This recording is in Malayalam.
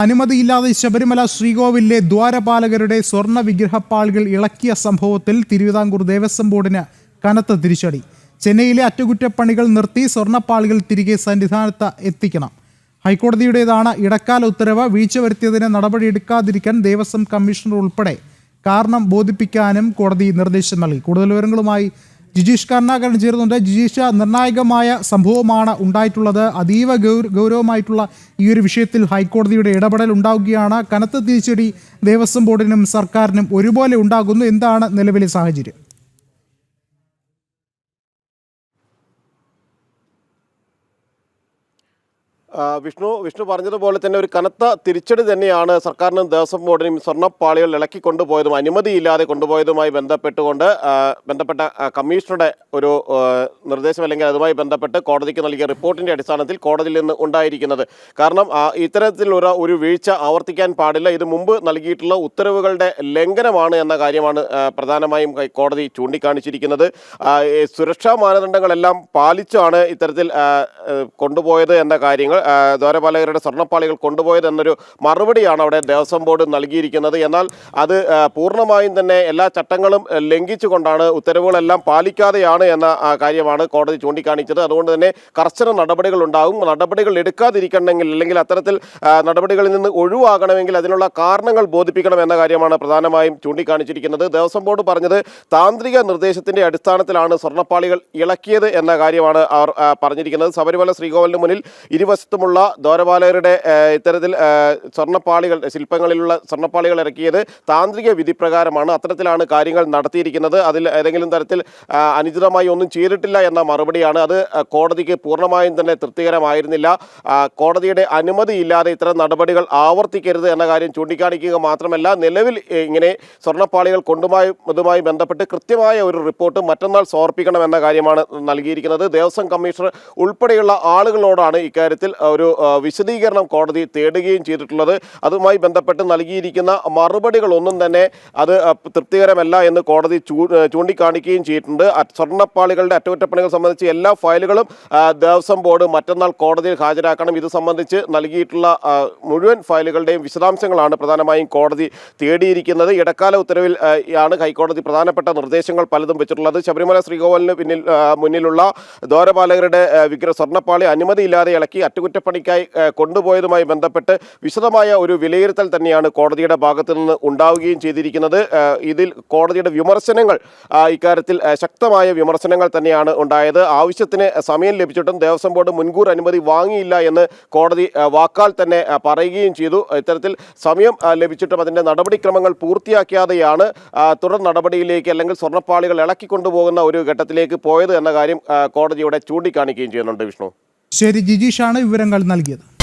അനുമതിയില്ലാതെ ശബരിമല ശ്രീകോവിലിലെ ദ്വാരപാലകരുടെ സ്വർണ്ണ വിഗ്രഹപ്പാളികൾ ഇളക്കിയ സംഭവത്തിൽ തിരുവിതാംകൂർ ദേവസ്വം ബോർഡിന് കനത്ത തിരിച്ചടി. ചെന്നൈയിലെ അറ്റകുറ്റപ്പണികൾ നിർത്തി സ്വർണ്ണപ്പാളികൾ തിരികെ സന്നിധാനത്ത് എത്തിക്കണം. ഹൈക്കോടതിയുടേതാണ് ഇടക്കാല ഉത്തരവ്. വീഴ്ച വരുത്തിയതിന് നടപടിയെടുക്കാതിരിക്കാൻ ദേവസ്വം കമ്മീഷണർ ഉൾപ്പെടെ കാരണം ബോധിപ്പിക്കാനും കോടതി നിർദ്ദേശം നൽകി. കൂടുതൽ വിവരങ്ങളുമായി ജിജീഷ് കരുണാകരൻ ചേരുന്നുണ്ട്. ജിജീഷ്, നിർണായകമായ സംഭവമാണ് ഉണ്ടായിട്ടുള്ളത്. അതീവ ഗൗരവമായിട്ടുള്ള ഈ ഒരു വിഷയത്തിൽ ഹൈക്കോടതിയുടെ ഇടപെടൽ ഉണ്ടാവുകയാണ്. കനത്ത തിരിച്ചടി ദേവസ്വം ബോർഡിനും സർക്കാരിനും ഒരുപോലെ ഉണ്ടാകുന്നു. എന്താണ് നിലവിലെ സാഹചര്യം? വിഷ്ണു പറഞ്ഞതുപോലെ തന്നെ ഒരു കനത്ത തിരിച്ചടി തന്നെയാണ് സർക്കാരിനും ദേവസ്വം ബോർഡിനും സ്വർണ്ണപ്പാളികൾ ഇളക്കി കൊണ്ടുപോയതും അനുമതിയില്ലാതെ കൊണ്ടുപോയതുമായി ബന്ധപ്പെട്ട കമ്മീഷണറുടെ ഒരു നിർദ്ദേശം അല്ലെങ്കിൽ അതുമായി ബന്ധപ്പെട്ട് കോടതിക്ക് നൽകിയ റിപ്പോർട്ടിന്റെ അടിസ്ഥാനത്തിൽ കോടതിയിൽ നിന്ന് ഉണ്ടായിരിക്കുന്നത്. കാരണം ഇത്തരത്തിലുള്ള ഒരു വീഴ്ച ആവർത്തിക്കാൻ പാടില്ല, ഇത് മുമ്പ് നൽകിയിട്ടുള്ള ഉത്തരവുകളുടെ ലംഘനമാണ് എന്ന കാര്യമാണ് പ്രധാനമായും കോടതി ചൂണ്ടിക്കാണിച്ചിരിക്കുന്നത്. സുരക്ഷാ മാനദണ്ഡങ്ങളെല്ലാം പാലിച്ചാണ് ഇത്തരത്തിൽ കൊണ്ടുപോയത് എന്ന കാര്യങ്ങൾ, ദ്വാരപാലകരുടെ സ്വർണ്ണപ്പാളികൾ കൊണ്ടുപോയത് എന്നൊരു മറുപടിയാണ് അവിടെ ദേവസ്വം ബോർഡ് നൽകിയിരിക്കുന്നത്. എന്നാൽ അത് പൂർണ്ണമായും തന്നെ എല്ലാ ചട്ടങ്ങളും ലംഘിച്ചുകൊണ്ടാണ്, ഉത്തരവുകളെല്ലാം പാലിക്കാതെയാണ് എന്ന കാര്യമാണ് കോടതി ചൂണ്ടിക്കാണിച്ചത്. അതുകൊണ്ട് തന്നെ കർശന നടപടികൾ ഉണ്ടാകും. നടപടികൾ എടുക്കാതിരിക്കണമെങ്കിൽ അല്ലെങ്കിൽ അത്തരത്തിൽ നടപടികളിൽ നിന്ന് ഒഴിവാകണമെങ്കിൽ അതിനുള്ള കാരണങ്ങൾ ബോധിപ്പിക്കണം എന്ന കാര്യമാണ് പ്രധാനമായും ചൂണ്ടിക്കാണിച്ചിരിക്കുന്നത്. ദേവസ്വം ബോർഡ് പറഞ്ഞത് താന്ത്രിക നിർദ്ദേശത്തിന്റെ അടിസ്ഥാനത്തിലാണ് സ്വർണ്ണപ്പാളികൾ ഇളക്കിയത് എന്ന കാര്യമാണ് അവർ പറഞ്ഞിരിക്കുന്നത്. ശബരിമല ശ്രീകോവിലിന് മുന്നിൽ ഇരുവശത്തുമുള്ള ദ്വാരപാലകരുടെ ഇത്തരത്തിൽ സ്വർണ്ണപ്പാളികൾ, ശില്പങ്ങളിലുള്ള സ്വർണ്ണപ്പാളികൾ ഇറക്കിയത് താന്ത്രിക വിധി പ്രകാരമാണ്. അത്തരത്തിലാണ് കാര്യങ്ങൾ നടത്തിയിരിക്കുന്നത്. അതിൽ ഏതെങ്കിലും തരത്തിൽ അനുചിതമായി ഒന്നും ചെയ്തിട്ടില്ല എന്ന മറുപടിയാണ്. അത് കോടതിക്ക് പൂർണ്ണമായും തന്നെ തൃപ്തികരമായിരുന്നില്ല. കോടതിയുടെ അനുമതിയില്ലാതെ ഇത്തരം നടപടികൾ ആവർത്തിക്കരുത് എന്ന കാര്യം ചൂണ്ടിക്കാണിക്കുക മാത്രമല്ല, നിലവിൽ ഇങ്ങനെ സ്വർണ്ണപ്പാളികൾ ഇതുമായി ബന്ധപ്പെട്ട് കൃത്യമായ ഒരു റിപ്പോർട്ട് മറ്റന്നാൾ സമർപ്പിക്കണം എന്ന കാര്യമാണ് നൽകിയിരിക്കുന്നത്. ദേവസ്വം കമ്മീഷണർ ഉൾപ്പെടെയുള്ള ആളുകളോടാണ് ഇക്കാര്യത്തിൽ ഒരു വിശദീകരണം കോടതി തേടുകയും ചെയ്തിട്ടുള്ളത്. അതുമായി ബന്ധപ്പെട്ട് നൽകിയിരിക്കുന്ന മറുപടികളൊന്നും തന്നെ അത് തൃപ്തികരമല്ല എന്ന് കോടതി ചൂണ്ടിക്കാണിക്കുകയും ചെയ്തിട്ടുണ്ട്. സ്വർണ്ണപ്പാളികളുടെ അറ്റകുറ്റപ്പണികൾ സംബന്ധിച്ച് എല്ലാ ഫയലുകളും ദേവസ്വം ബോർഡ് മറ്റന്നാൾ കോടതിയിൽ ഹാജരാക്കണം. ഇത് സംബന്ധിച്ച് നൽകിയിട്ടുള്ള മുഴുവൻ ഫയലുകളുടെയും വിശദാംശങ്ങളാണ് പ്രധാനമായും കോടതി തേടിയിരിക്കുന്നത്. ഇടക്കാല ഉത്തരവിൽ ആണ് ഹൈക്കോടതി പ്രധാനപ്പെട്ട നിർദ്ദേശങ്ങൾ പലതും വെച്ചിട്ടുള്ളത്. ശബരിമല ശ്രീകോവിലിന് മുന്നിലുള്ള ദ്വാരപാലകരുടെ സ്വർണ്ണപ്പാളി അനുമതിയില്ലാതെ ഇളക്കി അറ്റകുറ്റപ്പണിക്കായി കൊണ്ടുപോയതുമായി ബന്ധപ്പെട്ട് വിശദമായ ഒരു വിലയിരുത്തൽ തന്നെയാണ് കോടതിയുടെ ഭാഗത്തു നിന്ന് ഉണ്ടാവുകയും ചെയ്തിരിക്കുന്നത്. ഇതിൽ കോടതിയുടെ വിമർശനങ്ങൾ, ഇക്കാര്യത്തിൽ ശക്തമായ വിമർശനങ്ങൾ തന്നെയാണ് ഉണ്ടായത്. ആവശ്യത്തിന് സമയം ലഭിച്ചിട്ടും ദേവസ്വം ബോർഡ് മുൻകൂർ അനുമതി വാങ്ങിയില്ല എന്ന് കോടതി വാക്കാൽ തന്നെ പറയുകയും ചെയ്തു. ഇത്തരത്തിൽ സമയം ലഭിച്ചിട്ടും അതിൻ്റെ നടപടിക്രമങ്ങൾ പൂർത്തിയാക്കാതെയാണ് തുടർ നടപടിയിലേക്ക് അല്ലെങ്കിൽ സ്വർണ്ണപ്പാളികൾ ഇളക്കിക്കൊണ്ടുപോകുന്ന ഒരു ഘട്ടത്തിലേക്ക് പോയത് എന്ന കാര്യം കോടതിയുടെ ചൂണ്ടിക്കാണിക്കുകയും ചെയ്യുന്നുണ്ട്. വിഷ്ണു, ശരി, ജിജീഷാണ് വിവരങ്ങൾ നൽകിയത്.